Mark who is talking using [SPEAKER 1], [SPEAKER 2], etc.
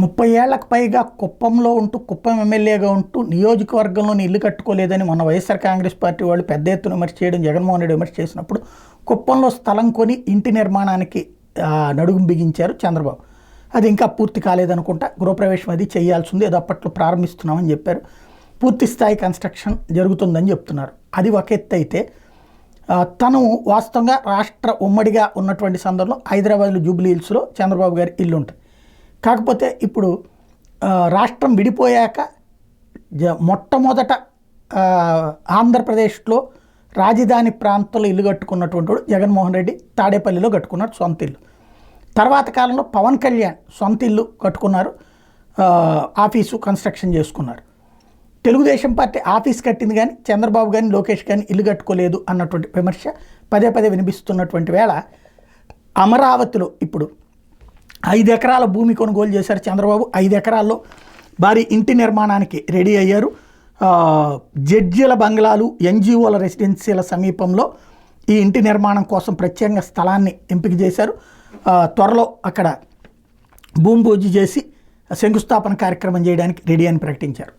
[SPEAKER 1] 30 ఏళ్లకు పైగా కుప్పంలో ఉంటూ కుప్పం ఎమ్మెల్యేగా ఉంటూ నియోజకవర్గంలోని ఇల్లు కట్టుకోలేదని మొన్న వైఎస్ఆర్ కాంగ్రెస్ పార్టీ వాళ్ళు పెద్ద ఎత్తున విమర్శ చేయడం, జగన్మోహన్ రెడ్డి విమర్శ చేసినప్పుడు కుప్పంలో స్థలం కొని ఇంటి నిర్మాణానికి నడుము బిగించారు చంద్రబాబు. అది ఇంకా పూర్తి కాలేదనుకుంటా, గృహప్రవేశం అది చేయాల్సి ఉంది, అది అప్పట్లో ప్రారంభిస్తున్నామని చెప్పారు. పూర్తి స్థాయి కన్స్ట్రక్షన్ జరుగుతుందని చెప్తున్నారు. అది ఒక ఎత్తు అయితే, తను వాస్తవంగా రాష్ట్ర ఉమ్మడిగా ఉన్నటువంటి సందర్భంలో హైదరాబాద్లో జూబ్లీ హిల్స్లో చంద్రబాబు గారి ఇల్లు ఉంటుంది. కాకపోతే ఇప్పుడు రాష్ట్రం విడిపోయాక మొట్టమొదట ఆంధ్రప్రదేశ్లో రాజధాని ప్రాంతంలో ఇల్లు కట్టుకున్నటువంటి వాడు జగన్మోహన్ రెడ్డి. తాడేపల్లిలో కట్టుకున్నాడు సొంత ఇల్లు. తర్వాత కాలంలో పవన్ కళ్యాణ్ సొంత ఇల్లు కట్టుకున్నారు, ఆఫీసు కన్స్ట్రక్షన్ చేసుకున్నారు. తెలుగుదేశం పార్టీ ఆఫీస్ కట్టింది కానీ చంద్రబాబు కానీ లోకేష్ కానీ ఇల్లు కట్టుకోలేదు అన్నటువంటి విమర్శ పదే పదే వినిపిస్తున్నటువంటి వేళ, అమరావతిలో ఇప్పుడు 5 ఎకరాల భూమి కొనుగోలు చేశారు చంద్రబాబు. 5 ఎకరాల్లో భారీ ఇంటి నిర్మాణానికి రెడీ అయ్యారు. జడ్జీల బంగ్లాలు, ఎన్జిఓల రెసిడెన్సీల సమీపంలో ఈ ఇంటి నిర్మాణం కోసం ప్రత్యేకంగా స్థలాన్ని ఎంపిక చేశారు. త్వరలో అక్కడ భూమి పూజ చేసి శంకుస్థాపన కార్యక్రమం చేయడానికి రెడీ అని ప్రకటించారు.